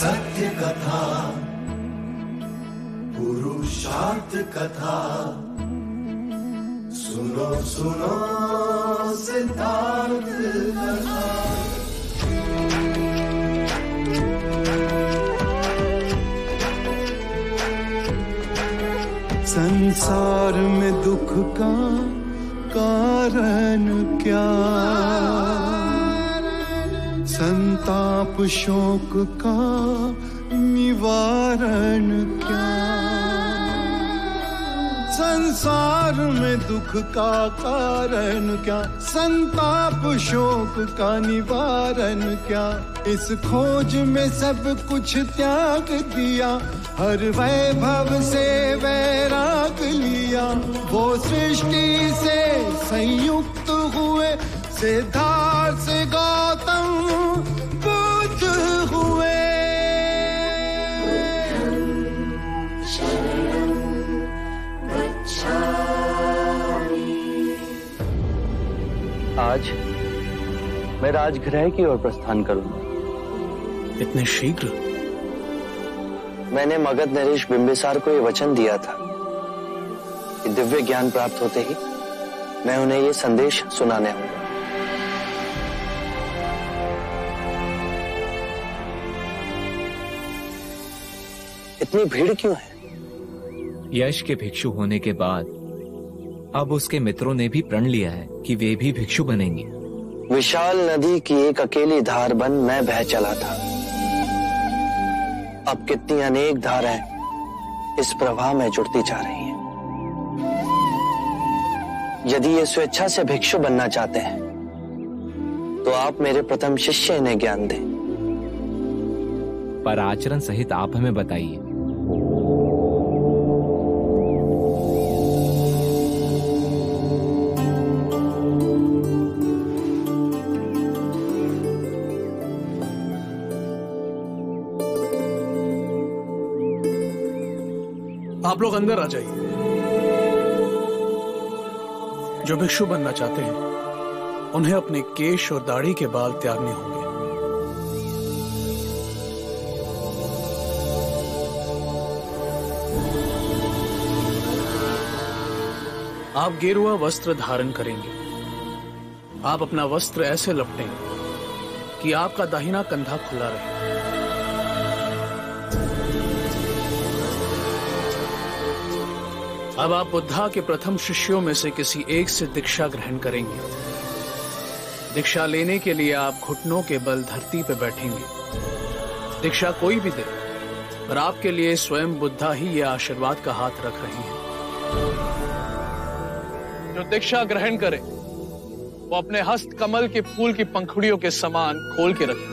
सत्य कथा, पुरुषार्थ कथा, सुनो सुनो सिद्धार्थ कथा। संसार में दुख का कारण क्या, संताप शोक का निवारण क्या। संसार में दुख का कारण क्या, संताप शोक का निवारण क्या। इस खोज में सब कुछ त्याग दिया, हर वैभव से वैराग लिया। वो सृष्टि से संयुक्त हुए, सिद्धार्थ से गौतम बुद्ध हुए। आज मैं राजगृह की ओर प्रस्थान करूंगा। इतने शीघ्र? मैंने मगध नरेश बिंबिसार को ये वचन दिया था कि दिव्य ज्ञान प्राप्त होते ही मैं उन्हें ये संदेश सुनाने आऊंगा। इतनी भीड़ क्यों है? यश के भिक्षु होने के बाद अब उसके मित्रों ने भी प्रण लिया है कि वे भी भिक्षु बनेंगे। विशाल नदी की एक अकेली धार बन मैं बह चला था। अब कितनी अनेक धाराएं इस प्रवाह में जुड़ती जा रही हैं। यदि ये स्वेच्छा से भिक्षु बनना चाहते हैं तो आप मेरे प्रथम शिष्य इन्हें ज्ञान दें। पर आचरण सहित आप हमें बताइए। आप लोग अंदर आ जाइए। जो भिक्षु बनना चाहते हैं उन्हें अपने केश और दाढ़ी के बाल त्यागने होंगे। आप गेरुआ वस्त्र धारण करेंगे। आप अपना वस्त्र ऐसे लपटें कि आपका दाहिना कंधा खुला रहे। अब आप बुद्धा के प्रथम शिष्यों में से किसी एक से दीक्षा ग्रहण करेंगे। दीक्षा लेने के लिए आप घुटनों के बल धरती पर बैठेंगे। दीक्षा कोई भी दे, पर आपके लिए स्वयं बुद्धा ही ये आशीर्वाद का हाथ रख रहे हैं। जो दीक्षा ग्रहण करे वो अपने हस्त कमल के फूल की पंखुड़ियों के समान खोल के रखे।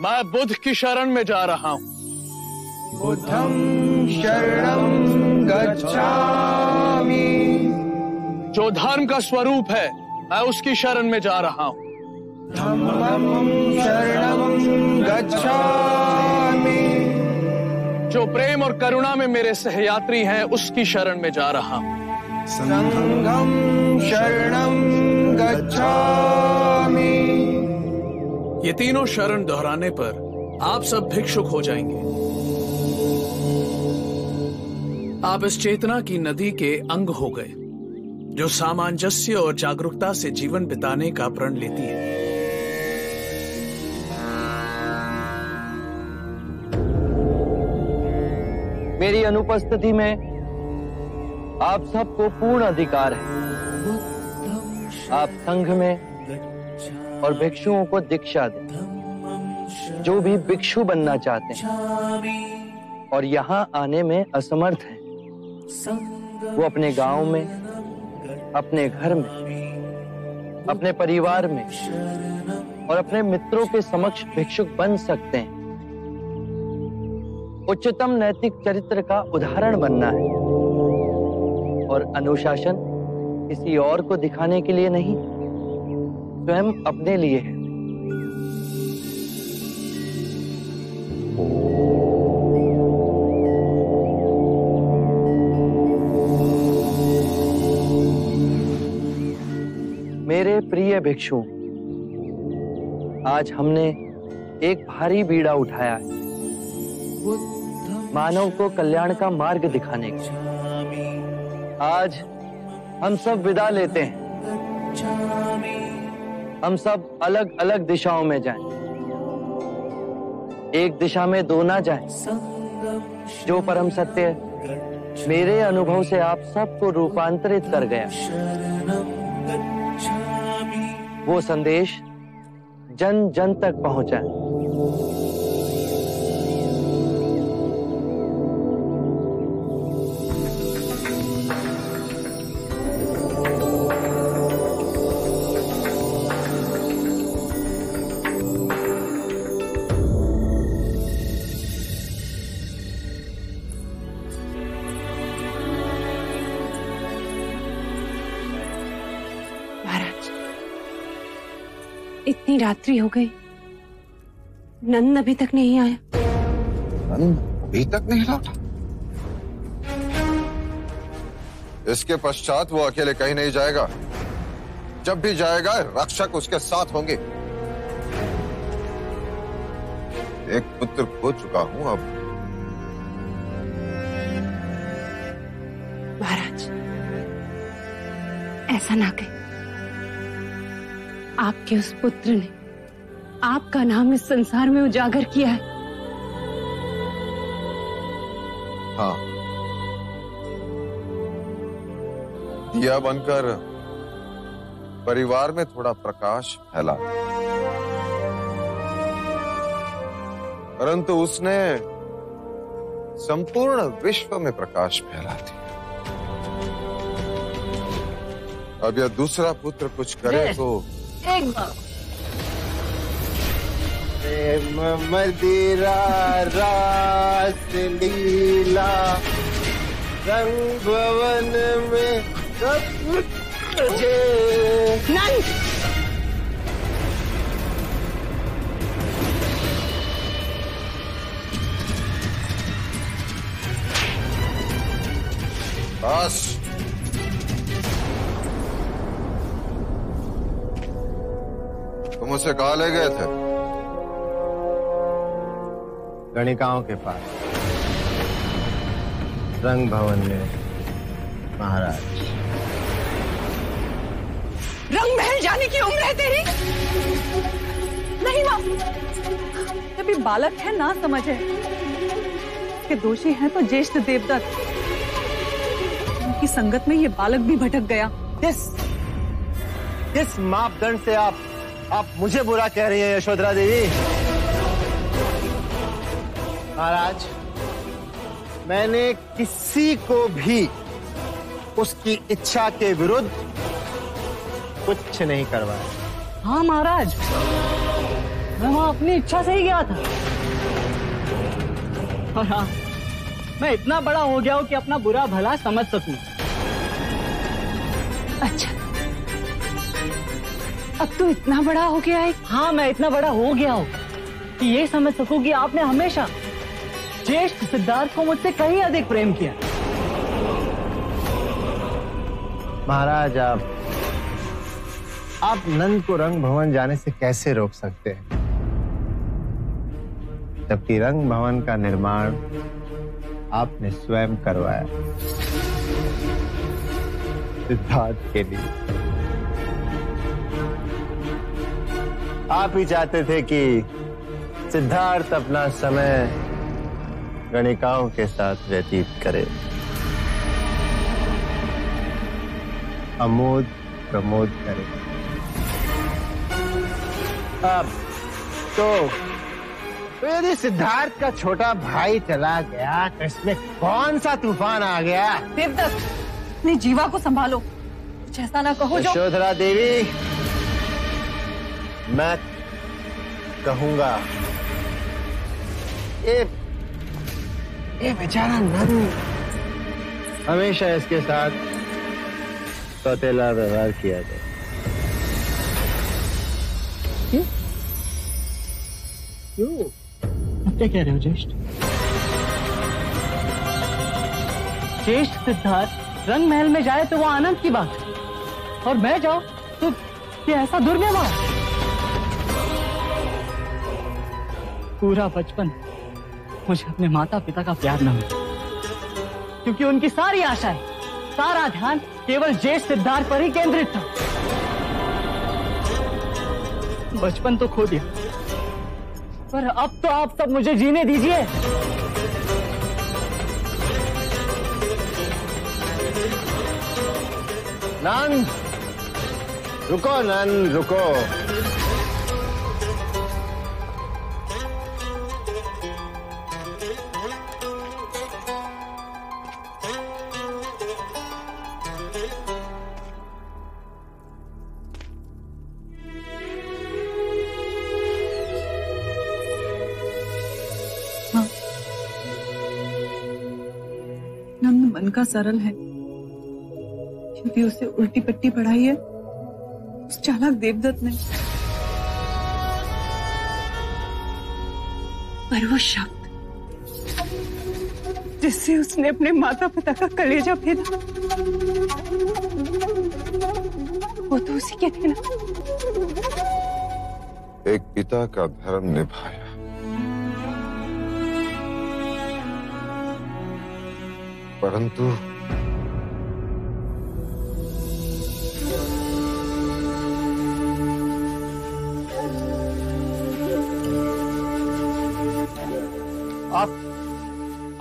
मैं बुद्ध की शरण में जा रहा हूं। बुद्धं शरणं गच्छामि। जो धर्म का स्वरूप है मैं उसकी शरण में जा रहा हूं। धम्मं शरणं गच्छामि। जो प्रेम और करुणा में मेरे सहयात्री हैं उसकी शरण में जा रहा हूं। संघं शरणं गच्छामि। ये तीनों शरण दोहराने पर आप सब भिक्षुक हो जाएंगे। आप इस चेतना की नदी के अंग हो गए जो सामंजस्य और जागरूकता से जीवन बिताने का प्रण लेती है। मेरी अनुपस्थिति में आप सबको पूर्ण अधिकार है। आप संघ में और भिक्षुओं को दीक्षा दें। जो भी भिक्षु बनना चाहते हैं और यहाँ आने में असमर्थ हैं, वो अपने गांव में, अपने घर में, अपने परिवार में और अपने मित्रों के समक्ष भिक्षुक बन सकते हैं। उच्चतम नैतिक चरित्र का उदाहरण बनना है और अनुशासन किसी और को दिखाने के लिए नहीं, स्वयं अपने लिए है। मेरे प्रिय भिक्षु, आज हमने एक भारी बीड़ा उठाया है, मानव को कल्याण का मार्ग दिखाने का। आज हम सब विदा लेते हैं। हम सब अलग अलग दिशाओं में जाएं। एक दिशा में दो ना जाएं। जो परम सत्य मेरे अनुभव से आप सबको रूपांतरित कर गया, वो संदेश जन जन तक पहुंचा। इतनी रात्रि हो गई, नंद अभी तक नहीं आया। नंद अभी तक नहीं लौटा? इसके पश्चात वो अकेले कहीं नहीं जाएगा। जब भी जाएगा रक्षक उसके साथ होंगे। एक पुत्र खो चुका हूं अब। महाराज, ऐसा ना कहें। आपके उस पुत्र ने आपका नाम इस संसार में उजागर किया है। हाँ, दिया बनकर परिवार में थोड़ा प्रकाश फैला, परंतु उसने संपूर्ण विश्व में प्रकाश फैला दिया। अब यह दूसरा पुत्र कुछ करे तो एक बार मदिरा रास लीला रंग भवन में सब तुझे। नंद, बस। तुम उसे कहाँ ले गए थे? गणिकाओं के पास, रंग भवन में। महाराज, रंग महल जाने की उम्र है तेरी? नहीं माँ, अभी बालक है, ना समझ है। इसके दोषी हैं तो ज्येष्ठ देवदत्त। उनकी संगत में ये बालक भी भटक गया। किस मापदंड से आप मुझे बुरा कह रही हैं यशोधरा देवी? महाराज, मैंने किसी को भी उसकी इच्छा के विरुद्ध कुछ नहीं करवाया। हाँ महाराज, मैं वहां अपनी इच्छा से ही गया था। और हाँ, मैं इतना बड़ा हो गया हूँ कि अपना बुरा भला समझ सकूं। अच्छा, अब तू इतना बड़ा हो गया है? हाँ, मैं इतना बड़ा हो गया हूँ कि ये समझ सकूं कि आपने हमेशा ज्येष्ठ सिद्धार्थ को मुझसे कहीं अधिक प्रेम किया। महाराज, आप नंद को रंग भवन जाने से कैसे रोक सकते हैं, जबकि रंग भवन का निर्माण आपने स्वयं करवाया सिद्धार्थ के लिए। आप ही चाहते थे कि सिद्धार्थ अपना समय गणिकाओं के साथ व्यतीत करे, अमोद प्रमोद करे। अब तो यदि सिद्धार्थ का छोटा भाई चला गया तो इसमें कौन सा तूफान आ गया? देवदत्त, अपनी जीवा को संभालो, कुछ ऐसा ना कहो जो। यशोधरा देवी, मैं कहूंगा, ये बेचारा नंद हमेशा इसके साथ सौतेला व्यवहार किया जाए। क्यों? आप क्या कह रहे हो ज्येष्ठ? ज्येष्ठ सिद्धार्थ रंग महल में जाए तो वो आनंद की बात है, और मैं जाऊं तो ये ऐसा दुर्व्यवहार। पूरा बचपन मुझे अपने माता पिता का प्यार न मिला, क्योंकि उनकी सारी आशाएं, सारा ध्यान केवल ज्येष्ठ सिद्धार्थ पर ही केंद्रित था। बचपन तो खो दिया, पर अब तो आप सब मुझे जीने दीजिए। नंद, रुको नंद, रुको। नंद मन का सरल है, क्योंकि उसे उल्टी पट्टी पढ़ाई है उस चालाक देवदत्त ने। पर वो शब्द जिससे उसने अपने माता पिता का कलेजा फेरा, वो तो उसी के थे ना। एक पिता का धर्म निभाया, परंतु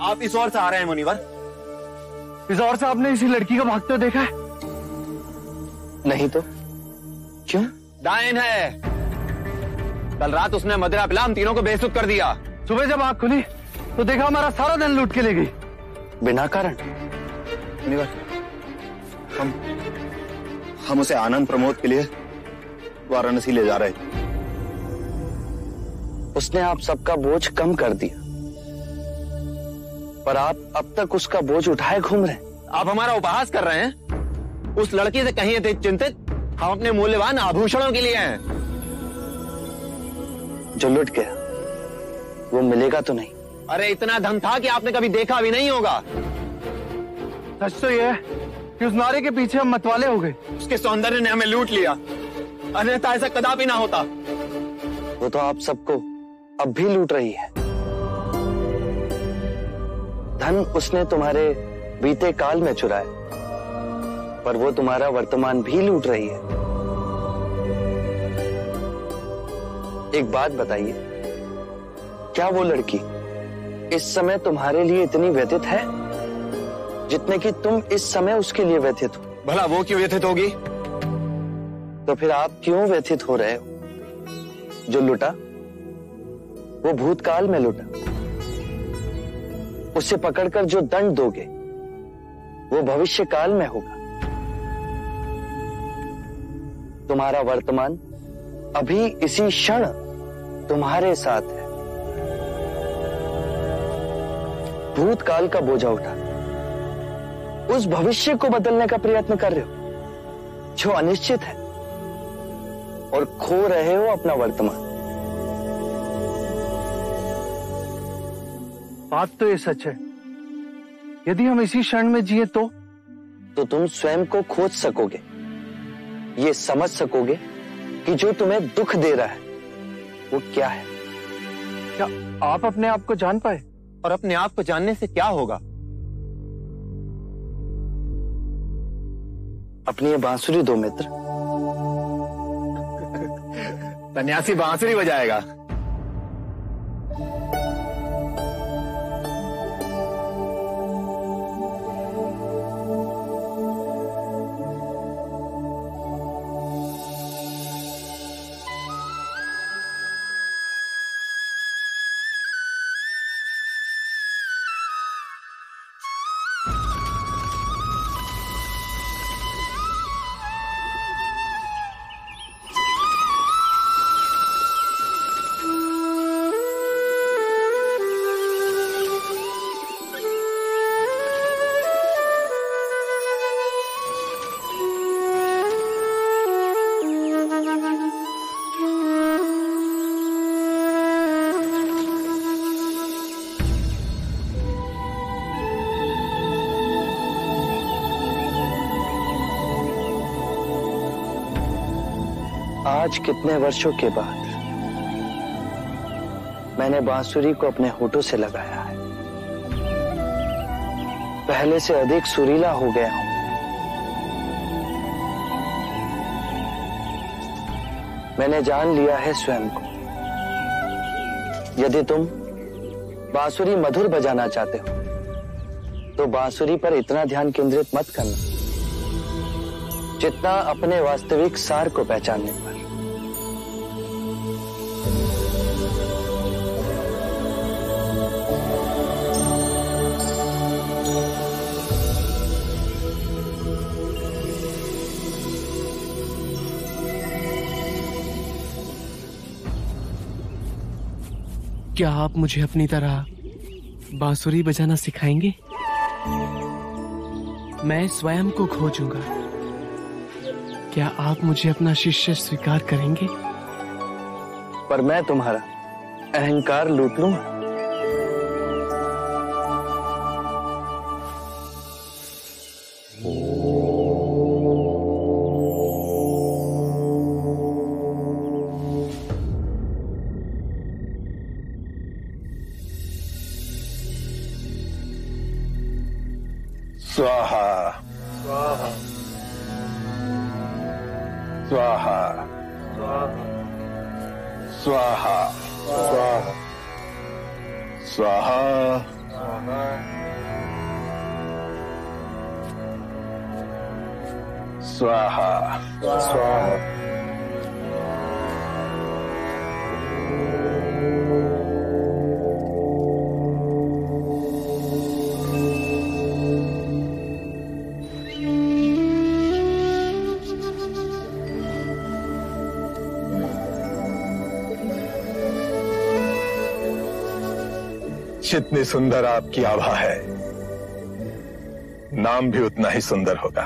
आप इस ओर से आ रहे हैं मुनिवर? इस ओर से आपने इसी लड़की को भागते हुए देखा है? नहीं तो क्यों? डायन है। कल रात उसने मदिरा पिला हम तीनों को बेसुध कर दिया। सुबह जब आंख खुली तो देखा हमारा सारा धन लूट के ले गई बिना कारण। मुनिवर, हम उसे आनंद प्रमोद के लिए वाराणसी ले जा रहे थे। उसने आप सबका बोझ कम कर दिया, पर आप अब तक उसका बोझ उठाए घूम रहे हैं। आप हमारा उपहास कर रहे हैं। उस लड़की से कहीं अधिक चिंतित हम अपने मूल्यवान आभूषणों के लिए हैं। जो लुट गया वो मिलेगा तो नहीं। अरे इतना धन था कि आपने कभी देखा भी नहीं होगा। सच तो यह है कि उस नारे के पीछे हम मतवाले हो गए। उसके सौंदर्य ने हमें लूट लिया, अन्यथा ऐसा कदापि ना होता। वो तो आप सबको अब भी लूट रही है। धन उसने तुम्हारे बीते काल में चुराया, पर वो तुम्हारा वर्तमान भी लूट रही है। एक बात बताइए, क्या वो लड़की इस समय तुम्हारे लिए इतनी व्यथित है जितने कि तुम इस समय उसके लिए व्यथित हो? भला वो क्यों व्यथित होगी? तो फिर आप क्यों व्यथित हो रहे हो? जो लुटा वो भूतकाल में लुटा। उसे पकड़कर जो दंड दोगे वो भविष्य काल में होगा। तुम्हारा वर्तमान अभी इसी क्षण तुम्हारे साथ है। भूतकाल का बोझा उठा उस भविष्य को बदलने का प्रयत्न कर रहे हो जो अनिश्चित है, और खो रहे हो अपना वर्तमान। बात तो ये सच है। यदि हम इसी क्षण में जिए तो तुम स्वयं को खोज सकोगे, ये समझ सकोगे कि जो तुम्हें दुख दे रहा है वो क्या है। क्या आप अपने आप को जान पाए? और अपने आप को जानने से क्या होगा? अपनी ये बांसुरी दो मित्र। सन्यासी बांसुरी बजाएगा। आज कितने वर्षों के बाद मैंने बांसुरी को अपने होठों से लगाया है। पहले से अधिक सुरीला हो गया हूं। मैंने जान लिया है स्वयं को। यदि तुम बांसुरी मधुर बजाना चाहते हो तो बांसुरी पर इतना ध्यान केंद्रित मत करना जितना अपने वास्तविक सार को पहचानने पर। क्या आप मुझे अपनी तरह बांसुरी बजाना सिखाएंगे? मैं स्वयं को खोजूंगा। क्या आप मुझे अपना शिष्य स्वीकार करेंगे? पर मैं तुम्हारा अहंकार लूट लूंगा। स्वाहा स्वाहा स्वाहा स्वाहा स्वाहा स्वाहा स्वाहा स्वाहा। जितनी सुंदर आपकी आभा है, नाम भी उतना ही सुंदर होगा।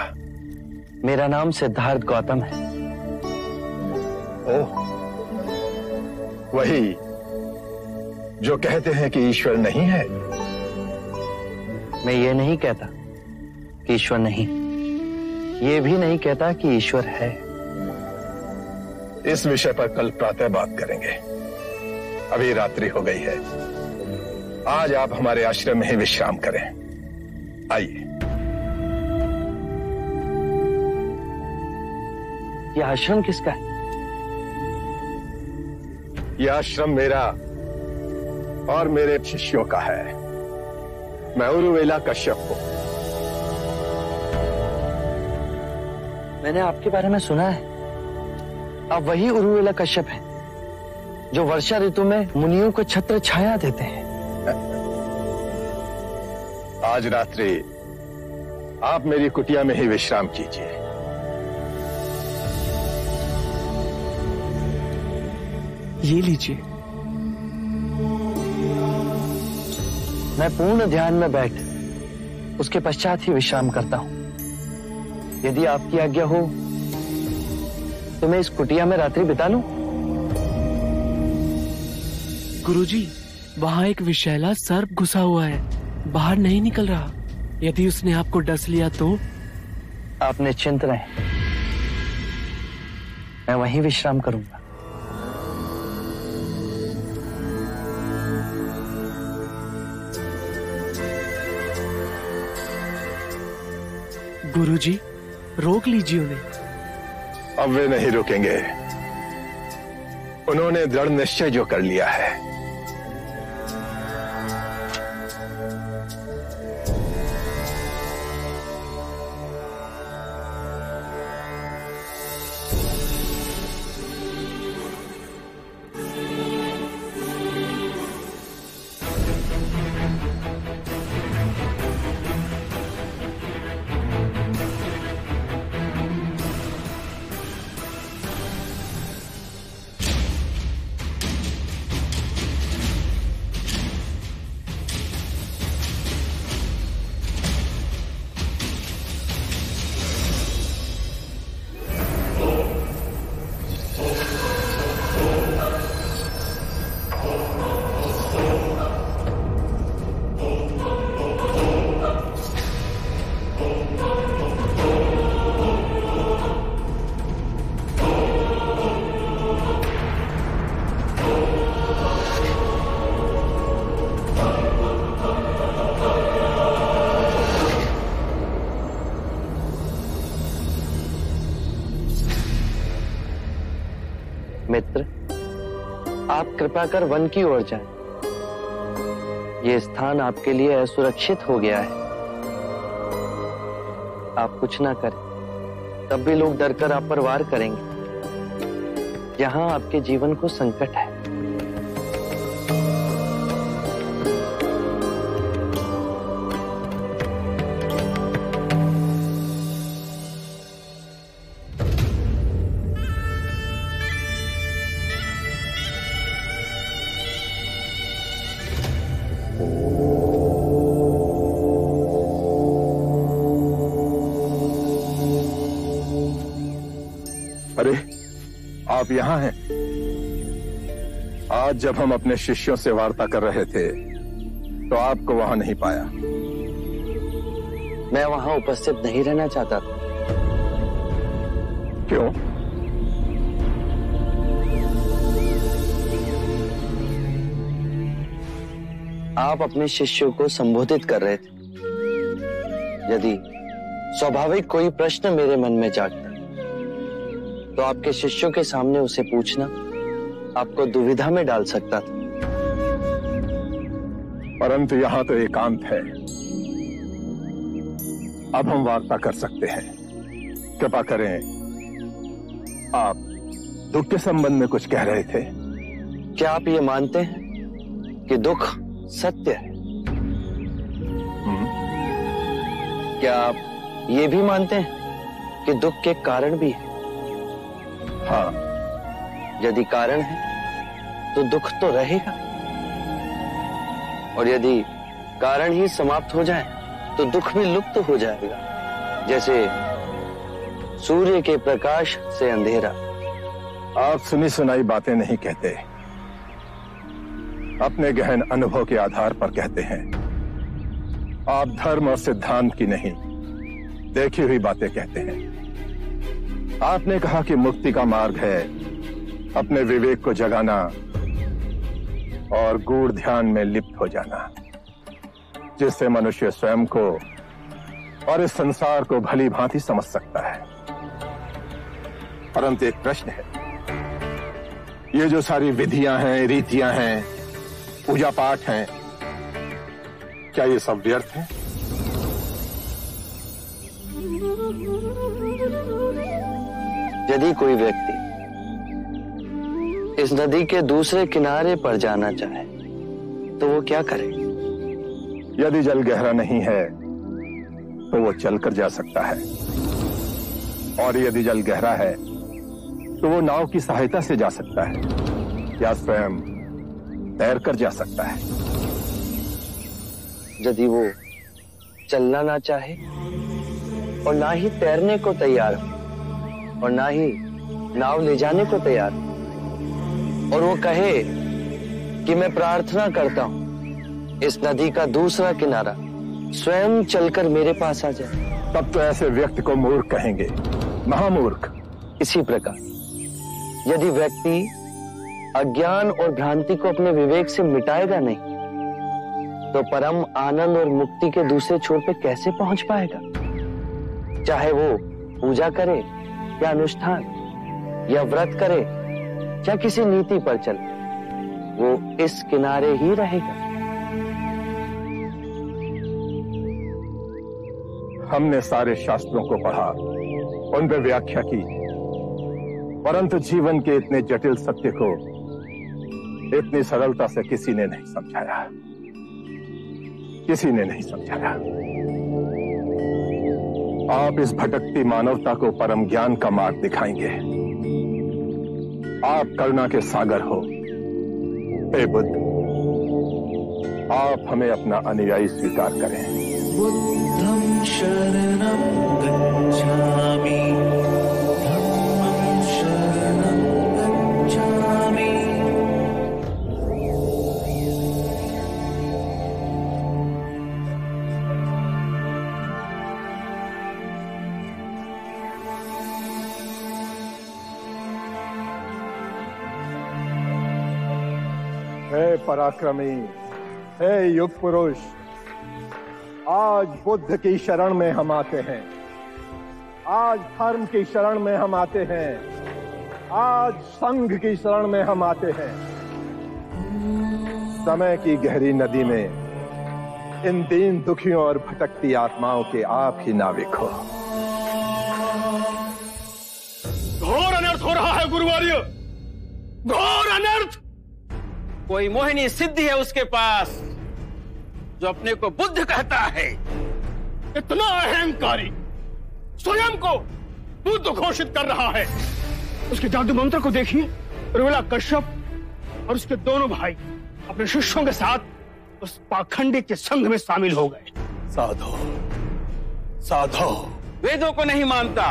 मेरा नाम सिद्धार्थ गौतम है। ओह, वही जो कहते हैं कि ईश्वर नहीं है। मैं ये नहीं कहता कि ईश्वर नहीं, ये भी नहीं कहता कि ईश्वर है। इस विषय पर कल प्रातः बात करेंगे। अभी रात्रि हो गई है। आज आप हमारे आश्रम में ही विश्राम करें। आइए। यह आश्रम किसका है? यह आश्रम मेरा और मेरे शिष्यों का है। मैं उरुवेला कश्यप हूं। मैंने आपके बारे में सुना है। आप वही उरुवेला कश्यप हैं जो वर्षा ऋतु में मुनियों को छत्र छाया देते हैं। आज रात्रि आप मेरी कुटिया में ही विश्राम कीजिए। ये लीजिए। मैं पूर्ण ध्यान में बैठ उसके पश्चात ही विश्राम करता हूं। यदि आपकी आज्ञा हो तो मैं इस कुटिया में रात्रि बिता लूं। गुरुजी, वहां एक विषैला सर्प घुसा हुआ है, बाहर नहीं निकल रहा। यदि उसने आपको डस लिया तो? आप निश्चिंत रहें, मैं वहीं विश्राम करूंगा। गुरुजी, रोक लीजिए उन्हें। अब वे नहीं रुकेंगे। उन्होंने दृढ़ निश्चय जो कर लिया है। कृपा कर वन की ओर जाएं। ये स्थान आपके लिए असुरक्षित हो गया है। आप कुछ ना करें, तब भी लोग डरकर आप पर वार करेंगे। यहाँ आपके जीवन को संकट है। अरे, आप यहाँ हैं? आज जब हम अपने शिष्यों से वार्ता कर रहे थे तो आपको वहां नहीं पाया। मैं वहां उपस्थित नहीं रहना चाहता था। क्यों? आप अपने शिष्यों को संबोधित कर रहे थे। यदि स्वाभाविक कोई प्रश्न मेरे मन में जागता तो आपके शिष्यों के सामने उसे पूछना आपको दुविधा में डाल सकता था। परंतु यहाँ तो एकांत है। अब हम वार्ता कर सकते हैं। कृपा करें, आप दुख के संबंध में कुछ कह रहे थे। क्या आप ये मानते हैं कि दुख सत्य है? क्या आप ये भी मानते हैं कि दुख के कारण भी है? हाँ। यदि कारण है तो दुख तो रहेगा, और यदि कारण ही समाप्त हो जाए तो दुख भी लुप्त हो जाएगा। जैसे सूर्य के प्रकाश से अंधेरा। आप सुनी सुनाई बातें नहीं कहते, अपने गहन अनुभव के आधार पर कहते हैं। आप धर्म और सिद्धांत की नहीं, देखी हुई बातें कहते हैं। आपने कहा कि मुक्ति का मार्ग है अपने विवेक को जगाना और गूढ़ ध्यान में लिप्त हो जाना, जिससे मनुष्य स्वयं को और इस संसार को भली भांति समझ सकता है। परंतु एक प्रश्न है, ये जो सारी विधियां हैं, रीतियां हैं, पूजा पाठ हैं, क्या ये सब व्यर्थ है? यदि कोई व्यक्ति इस नदी के दूसरे किनारे पर जाना चाहे तो वो क्या करे? यदि जल गहरा नहीं है तो वो चलकर जा सकता है, और यदि जल गहरा है तो वो नाव की सहायता से जा सकता है या स्वयं तैरकर जा सकता है। यदि वो चलना ना चाहे और ना ही तैरने को तैयार हो और ना ही नाव ले जाने को तैयार, और वो कहे कि मैं प्रार्थना करता हूं इस नदी का दूसरा किनारा स्वयं चलकर मेरे पास आ जाए, तब तो ऐसे व्यक्ति को मूर्ख कहेंगे, महामूर्ख। इसी प्रकार यदि व्यक्ति अज्ञान और भ्रांति को अपने विवेक से मिटाएगा नहीं तो परम आनंद और मुक्ति के दूसरे छोर पे कैसे पहुंच पाएगा? चाहे वो पूजा करे या अनुष्ठान या व्रत करे या किसी नीति पर चले, वो इस किनारे ही रहेगा। हमने सारे शास्त्रों को पढ़ा, उन पर व्याख्या की, परंतु जीवन के इतने जटिल सत्य को इतनी सरलता से किसी ने नहीं समझाया, किसी ने नहीं समझाया। आप इस भटकती मानवता को परम ज्ञान का मार्ग दिखाएंगे। आप करुणा के सागर हो। हे बुद्ध, आप हमें अपना अनुयायी स्वीकार करें। बुद्धं शरणं गच्छामि, धम्मं शरणं गच्छामि। हे पराक्रमी, हे युग पुरुष, आज बुद्ध की शरण में हम आते हैं, आज धर्म की शरण में हम आते हैं, आज संघ की शरण में हम आते हैं। समय की गहरी नदी में इन दीन दुखियों और भटकती आत्माओं के आप ही नाविक हो। घोर अनर्थ हो रहा है गुरुवर्य, घोर अनर्थ। कोई मोहिनी सिद्धि है उसके पास जो अपने को बुद्ध कहता है। इतना अहंकारी, स्वयं को बुद्ध घोषित कर रहा है। उसके जादू मंत्र को देखिए। उर्मिला कश्यप और उसके दोनों भाई अपने शिष्यों के साथ उस पाखंडी के संघ में शामिल हो गए। साधो साधो वेदों को नहीं मानता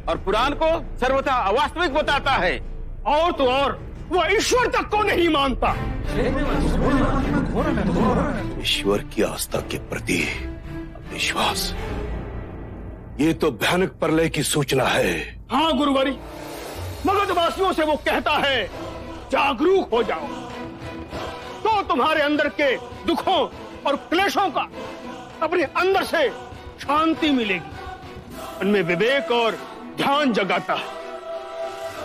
और पुराण को सर्वथा अवास्तविक बताता है। और तो और वह ईश्वर तक को नहीं मानता। ईश्वर की आस्था के प्रति विश्वास, ये तो भयानक प्रलय की सूचना है। हाँ गुरुवरी, मगधवासियों से वो कहता है जागरूक हो जाओ, तो तुम्हारे अंदर के दुखों और क्लेशों का अपने अंदर से शांति मिलेगी। उनमें विवेक और ध्यान जगाता है।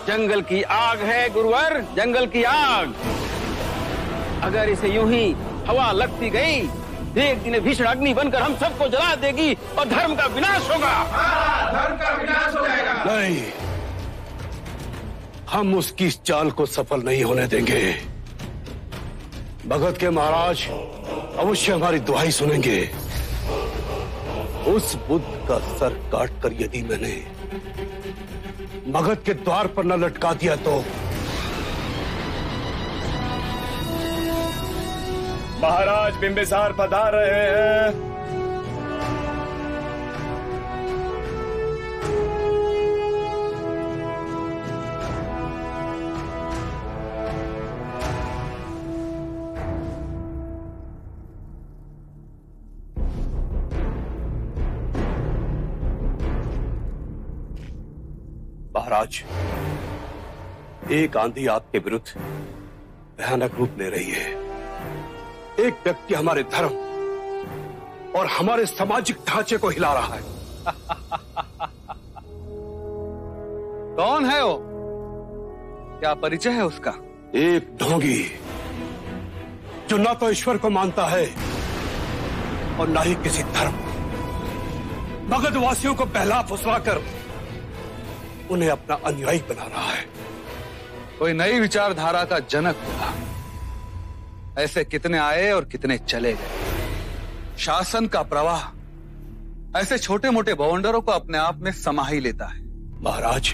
जंगल की आग है गुरुवर, जंगल की आग। अगर इसे यूं ही हवा लगती गई, एक दिन भीषण अग्नि बनकर हम सबको जला देगी और धर्म का विनाश होगा। धर्म का विनाश हो जाएगा। नहीं, हम उसकी इस चाल को सफल नहीं होने देंगे। मगध के महाराज अवश्य हमारी दुहाई सुनेंगे। उस बुद्ध का सर काटकर यदि मैंने मगध के द्वार पर न लटका दिया तो महाराज बिंबिसार पधार रहे हैं। महाराज, एक आंधी आपके विरुद्ध भयानक रूप ले रही है। एक व्यक्ति हमारे धर्म और हमारे सामाजिक ढांचे को हिला रहा है। कौन है वो? क्या परिचय है उसका? एक ढोंगी जो ना तो ईश्वर को मानता है और ना ही किसी धर्म। मगधवासियों को बहला फुसलाकर उन्हें अपना अनुयायी बना रहा है। कोई नई विचारधारा का जनक होगा। ऐसे कितने आए और कितने चले गए। शासन का प्रवाह ऐसे छोटे मोटे बवंडरों को अपने आप में समा ही लेता है। महाराज,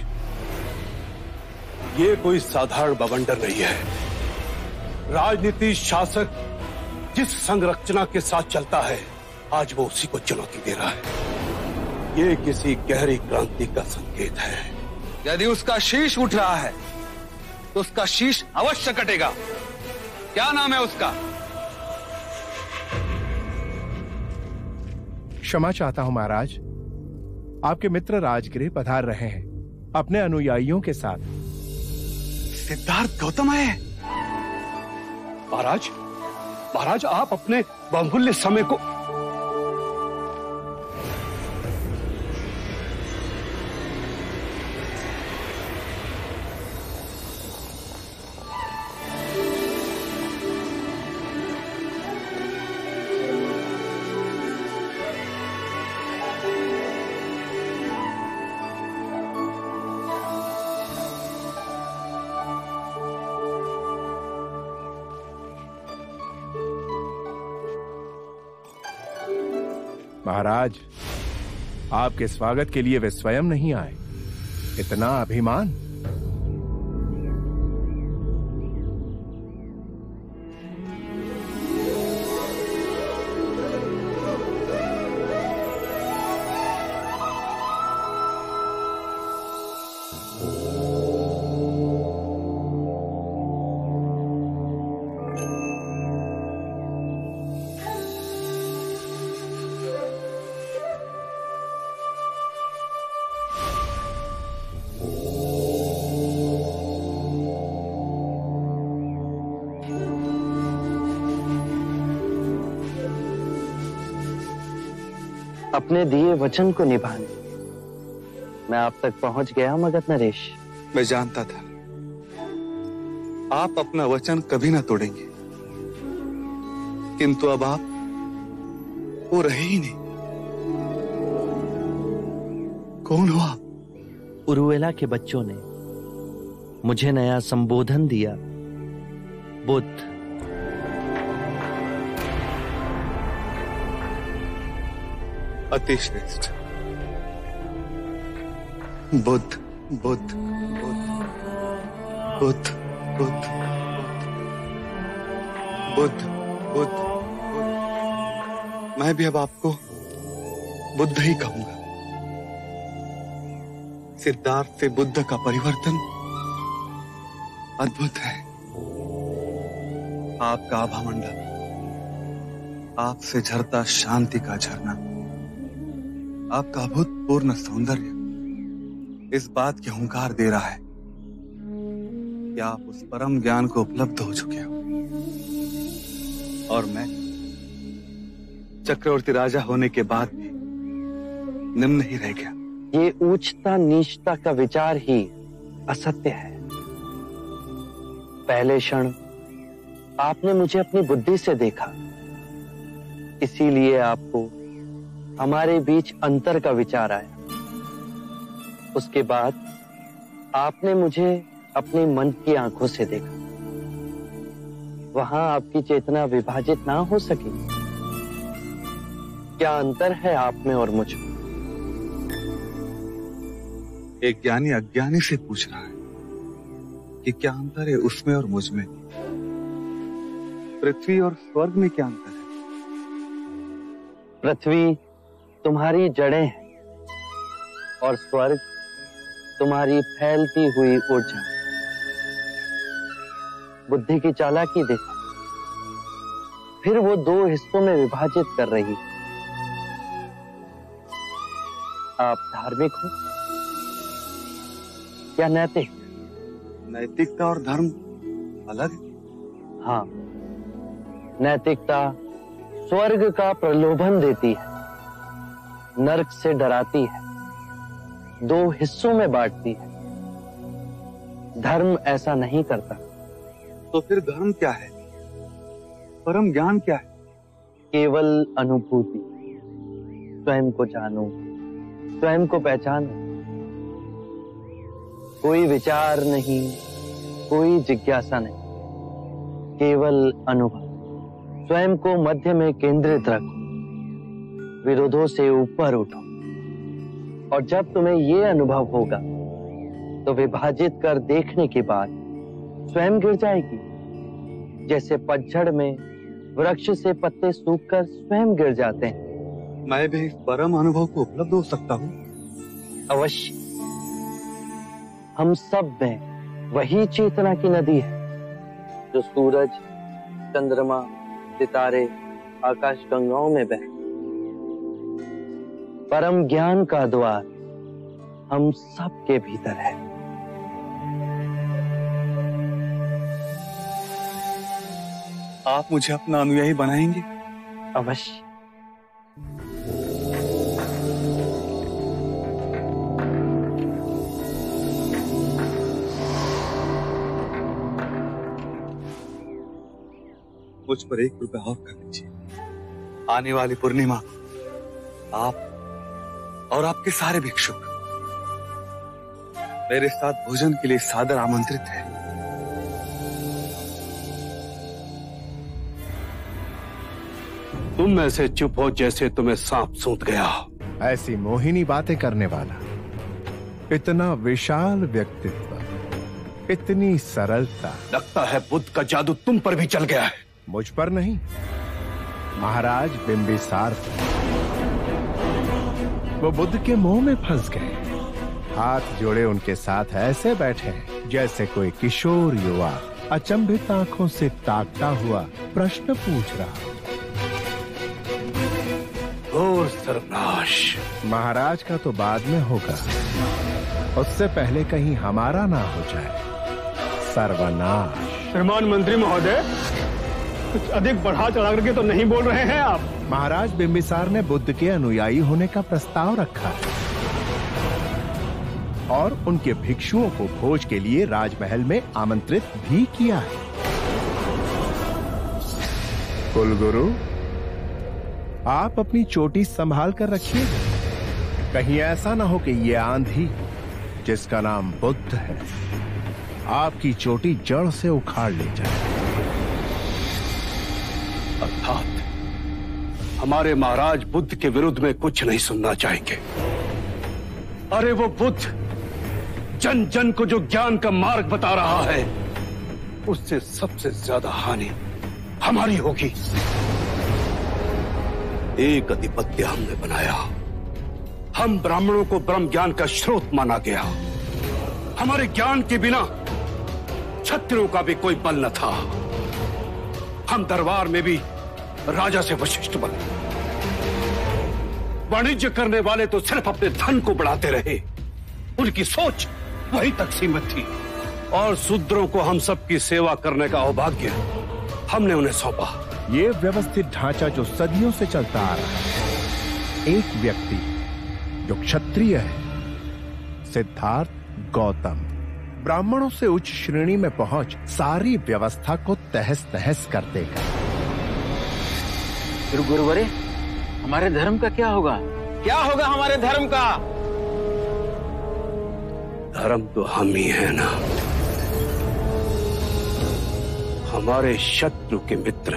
ये कोई साधारण बवंडर नहीं है। राजनीति शासक जिस संरचना के साथ चलता है, आज वो उसी को चुनौती दे रहा है। ये किसी गहरी क्रांति का संकेत है। यदि उसका शीश उठ रहा है तो उसका शीश अवश्य कटेगा। क्या नाम है उसका? क्षमा चाहता हूं महाराज, आपके मित्र राजगृह पधार रहे हैं अपने अनुयायियों के साथ। सिद्धार्थ गौतम है। महाराज, महाराज आप अपने बहुमूल्य समय को महाराज, आपके स्वागत के लिए वे स्वयं नहीं आए। इतना अभिमान। अपने दिए वचन को निभाने मैं आप तक पहुंच गया मगध नरेश। मैं जानता था आप अपना वचन कभी ना तोड़ेंगे। किंतु अब आप वो रहे ही नहीं। कौन हो आप? उरुवेला के बच्चों ने मुझे नया संबोधन दिया, बुद्ध। अति श्रेष्ठ। बुद्ध बुद्ध बुद्ध बुद्ध बुद्ध बुद्ध बुद्ध। मैं भी अब आपको बुद्ध ही कहूंगा। सिद्धार्थ से बुद्ध का परिवर्तन अद्भुत है। आपका आभामंडल, आपसे झरता शांति का झरना, आपका अभूतपूर्ण सौंदर्य इस बात की हुंकार दे रहा है कि आप उस परम ज्ञान को उपलब्ध हो चुके हो। और मैं चक्रवर्ती राजा होने के बाद भी निम्न ही रह गया। ये ऊंचता नीचता का विचार ही असत्य है। पहले क्षण आपने मुझे अपनी बुद्धि से देखा, इसीलिए आपको हमारे बीच अंतर का विचार आया। उसके बाद आपने मुझे अपने मन की आंखों से देखा। वहां आपकी चेतना विभाजित ना हो सकी। क्या अंतर है आप में और मुझ में? एक ज्ञानी अज्ञानी से पूछ रहा है कि क्या अंतर है उसमें और मुझ में। पृथ्वी और स्वर्ग में क्या अंतर है? पृथ्वी तुम्हारी जड़ें हैं और स्वर्ग तुम्हारी फैलती हुई ऊर्जा। बुद्धि की चालाकी देखो, फिर वो दो हिस्सों में विभाजित कर रही। आप धार्मिक हो या नैतिक? नैतिकता और धर्म अलग है। हाँ, नैतिकता स्वर्ग का प्रलोभन देती है, नरक से डराती है, दो हिस्सों में बांटती है। धर्म ऐसा नहीं करता। तो फिर धर्म क्या है? परम ज्ञान क्या है? केवल अनुभूति। स्वयं को जानो, स्वयं को पहचानो। कोई विचार नहीं, कोई जिज्ञासा नहीं, केवल अनुभव। स्वयं को मध्य में केंद्रित रखो, विरोधों से ऊपर उठो। और जब तुम्हें ये अनुभव होगा तो विभाजित कर देखने के बाद स्वयं गिर जाएगी। जैसे पतझड़ में वृक्ष से पत्ते सूखकर स्वयं गिर जाते हैं। मैं भी इस परम अनुभव को उपलब्ध हो सकता हूँ? अवश्य। हम सब में वही चेतना की नदी है जो सूरज, चंद्रमा, सितारे, आकाश गंगाओं में बहती। परम ज्ञान का द्वार हम सब के भीतर है। आप मुझे अपना अनुयायी बनाएंगे? अवश्य। मुझ पर 1 रुपया और कर दीजिए। आने वाली पूर्णिमा आप और आपके सारे भिक्षुक मेरे साथ भोजन के लिए सादर आमंत्रित हैं। तुम ऐसे चुप हो जैसे तुम्हें सांप सूंघ गया। ऐसी मोहिनी बातें करने वाला, इतना विशाल व्यक्तित्व, इतनी सरलता। लगता है बुद्ध का जादू तुम पर भी चल गया है। मुझ पर नहीं, महाराज बिंबिसार पर। वो बुद्ध के मोह में फंस गए। हाथ जोड़े उनके साथ ऐसे बैठे जैसे कोई किशोर युवा अचंभित आंखों से ताकता हुआ प्रश्न पूछ रहा। घोर सर्वनाश। महाराज का तो बाद में होगा, उससे पहले कहीं हमारा ना हो जाए। सर्वनाश। श्रीमान मंत्री महोदय, कुछ अधिक बढ़ा चढ़ा करके तो नहीं बोल रहे हैं आप? महाराज बिंबिसार ने बुद्ध के अनुयायी होने का प्रस्ताव रखा है और उनके भिक्षुओं को भोज के लिए राजमहल में आमंत्रित भी किया है। कुलगुरु, आप अपनी चोटी संभाल कर रखिए। कहीं ऐसा ना हो कि ये आंधी, जिसका नाम बुद्ध है, आपकी चोटी जड़ से उखाड़ ले जाए। अर्थात हमारे महाराज बुद्ध के विरुद्ध में कुछ नहीं सुनना चाहेंगे। अरे वो बुद्ध जन जन को जो ज्ञान का मार्ग बता रहा है, उससे सबसे ज्यादा हानि हमारी होगी। एक अधिपत्य हमने बनाया, हम ब्राह्मणों को ब्रह्म ज्ञान का स्रोत माना गया। हमारे ज्ञान के बिना क्षत्रियों का भी कोई बल न था। हम दरबार में भी राजा से वशिष्ठ बने। वाणिज्य करने वाले तो सिर्फ अपने धन को बढ़ाते रहे, उनकी सोच वहीं तक सीमित थी। और शूद्रों को हम सबकी सेवा करने का सौभाग्य हमने उन्हें सौंपा। ये व्यवस्थित ढांचा जो सदियों से चलता आ रहा है, एक व्यक्ति जो क्षत्रिय है, सिद्धार्थ गौतम, ब्राह्मणों से उच्च श्रेणी में पहुंच सारी व्यवस्था को तहस नहस कर देगा। फिर गुरुवरे, हमारे धर्म का क्या होगा? क्या होगा हमारे धर्म का? धर्म तो हम ही है ना। हमारे शत्रु के मित्र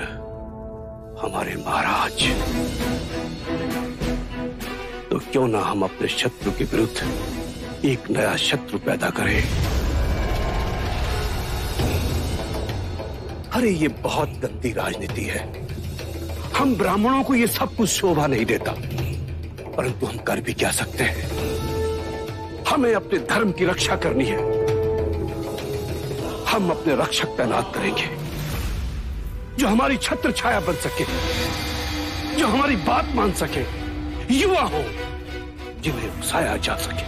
हमारे महाराज। तो क्यों ना हम अपने शत्रु के विरुद्ध एक नया शत्रु पैदा करें। अरे ये बहुत गंदी राजनीति है। हम ब्राह्मणों को ये सब कुछ शोभा नहीं देता, परंतु हम कर भी क्या सकते हैं। हमें अपने धर्म की रक्षा करनी है। हम अपने रक्षक तैनात करेंगे जो हमारी छत्र छाया बन सके, जो हमारी बात मान सके, युवा हो जिन्हें उकसाया जा सके,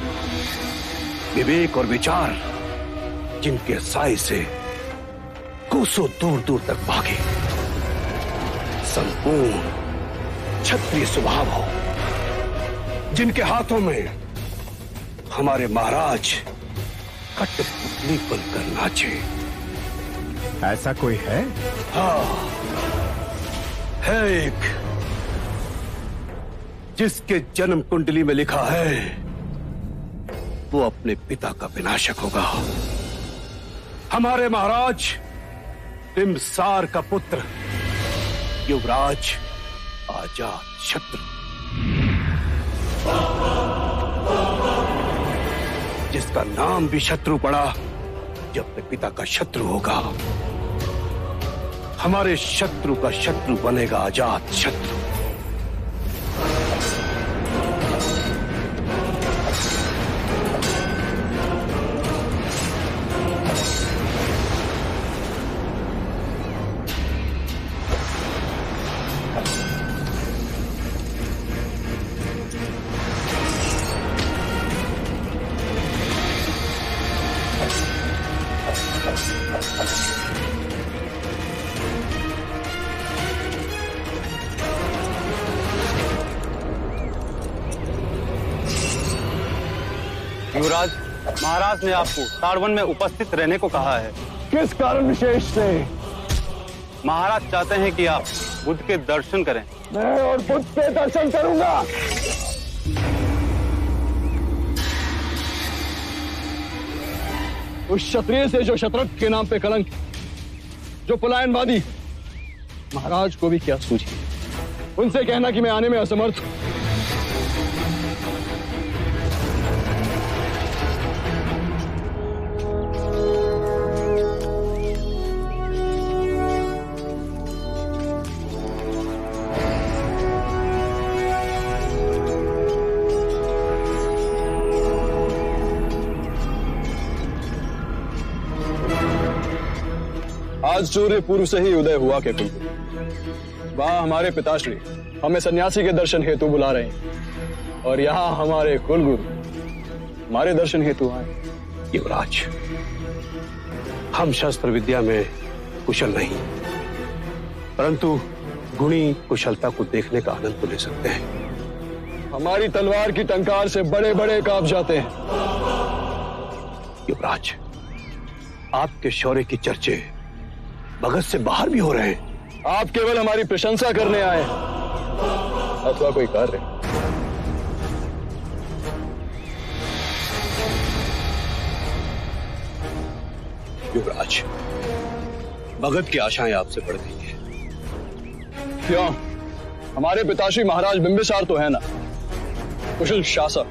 विवेक और विचार जिनके साए से कोसों दूर दूर तक भागे, संपूर्ण क्षत्रिय स्वभाव हो, जिनके हाथों में हमारे महाराज कठपुतली बनकर नाचे। ऐसा कोई है? हाँ, है एक, जिसके जन्म कुंडली में लिखा है वो अपने पिता का विनाशक होगा। हमारे महाराज बिंबिसार का पुत्र युवराज अजात शत्रु, जिसका नाम भी शत्रु पड़ा, जो अपने पिता का शत्रु होगा। हमारे शत्रु का शत्रु बनेगा अजात शत्रु। युवराज, महाराज ने आपको ताड़वन में उपस्थित रहने को कहा है। किस कारण विशेष से? महाराज चाहते हैं कि आप बुद्ध के दर्शन करें। मैं और बुद्ध के दर्शन करूंगा। उस क्षत्रिय से जो शत्रक के नाम पे कलंक, जो पलायनवादी, महाराज को भी क्या सूझी। उनसे कहना कि मैं आने में असमर्थ हूं। आज सूर्य पूर्व से ही उदय हुआ के कुलगुरु, वहां हमारे पिताश्री हमें सन्यासी के दर्शन हेतु बुला रहे हैं और यहाँ हमारे कुलगुरु हमारे दर्शन हेतु आए। युवराज, हम शस्त्र विद्या में कुशल नहीं, परंतु गुणी कुशलता को देखने का आनंद तो ले सकते हैं। हमारी तलवार की टंकार से बड़े बड़े कांप जाते हैं। युवराज, आपके शौर्य की चर्चे भगत से बाहर भी हो रहे हैं। आप केवल हमारी प्रशंसा करने आए हैं अथवा कोई कार्य? युवराज, मगध की आशाएं आपसे बढ़ गई हैं। क्यों? हमारे पिताश्री महाराज बिंबिसार तो है ना, कुशल शासक,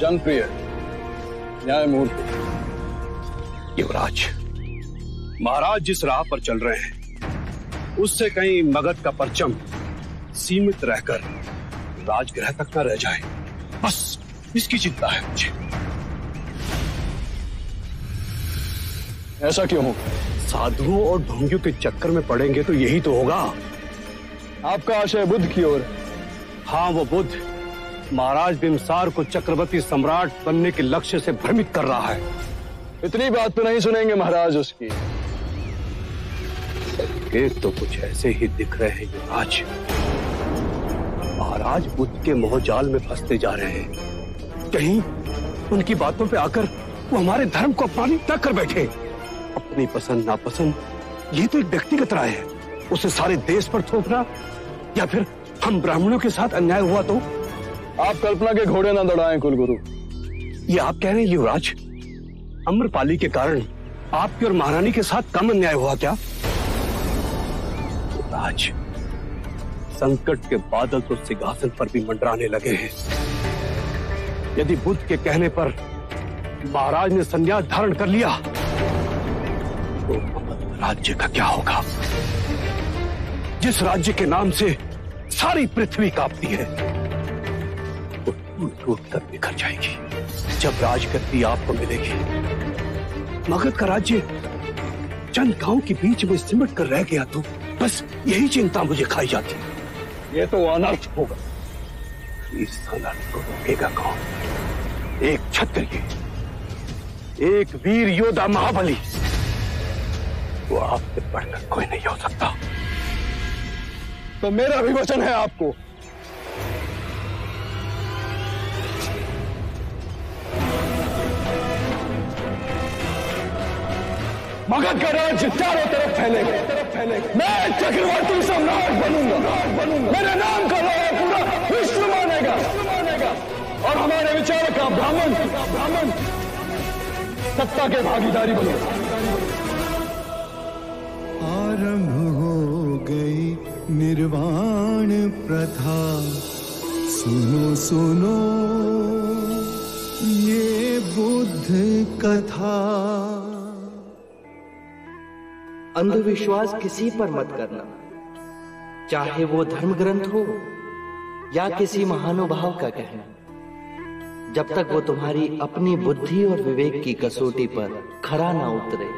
जनप्रिय, न्यायमूर्ति। युवराज, महाराज जिस राह पर चल रहे हैं उससे कहीं मगध का परचम सीमित रहकर राजगृह तक न रह जाए, बस इसकी चिंता है मुझे। ऐसा क्यों हो? साधुओं और ढोंगियों के चक्कर में पड़ेंगे तो यही तो होगा। आपका आशय बुद्ध की ओर? हाँ, वो बुद्ध महाराज बिंबिसार को चक्रवर्ती सम्राट बनने के लक्ष्य से भ्रमित कर रहा है। इतनी बात तो नहीं सुनेंगे महाराज उसकी। संकेत तो कुछ ऐसे ही दिख रहे हैं युवराज। महाराज बुद्ध के मोहजाल में फंसते जा रहे हैं। कहीं उनकी बातों पे आकर वो हमारे धर्म को अपमानित न कर बैठे। अपनी पसंद नापसंद ये तो एक व्यक्तिगत राय है, उसे सारे देश पर थोपना, या फिर हम ब्राह्मणों के साथ अन्याय हुआ तो? आप कल्पना के घोड़े न दौड़ाएं कुलगुरु। ये आप कह रहे हैं युवराज? अम्रपाली के कारण आपके और महारानी के साथ कम अन्याय हुआ क्या? युवराज, संकट के बादल तो सिंहासन पर भी मंडराने लगे हैं। यदि बुद्ध के कहने पर महाराज ने संन्यास धारण कर लिया तो राज्य का क्या होगा? जिस राज्य के नाम से सारी पृथ्वी कांपती है वो टूट कर बिखर जाएगी जब राजगद्दी आपको मिलेगी। मगध का राज्य चंद गांव के बीच में सिमट कर रह गया तो बस यही चिंता मुझे खाई जाती है। ये तो अनर्थ होगा। इस अनर्थ को रोकेगा कौन? एक क्षत्रिय, एक वीर योद्धा महाबली, वो आपसे बढ़कर कोई नहीं हो सकता। तो मेरा भी वचन है आपको, मगध का राज्य चारों तरफ फैलेगा। मैं चक्रवर्ती सम्राट बनूंगा। मेरे नाम का लोहा पूरा विश्व मानेगा और हमारे विचार का ब्राह्मण सत्ता के भागीदारी बनेगा। आरंभ हो गई निर्वाण प्रथा, सुनो सुनो ये बुद्ध कथा। अंधविश्वास किसी पर मत करना, चाहे वो धर्म ग्रंथ हो या किसी महानुभाव का कहना, जब तक वो तुम्हारी अपनी बुद्धि और विवेक की कसौटी पर खरा ना उतरे।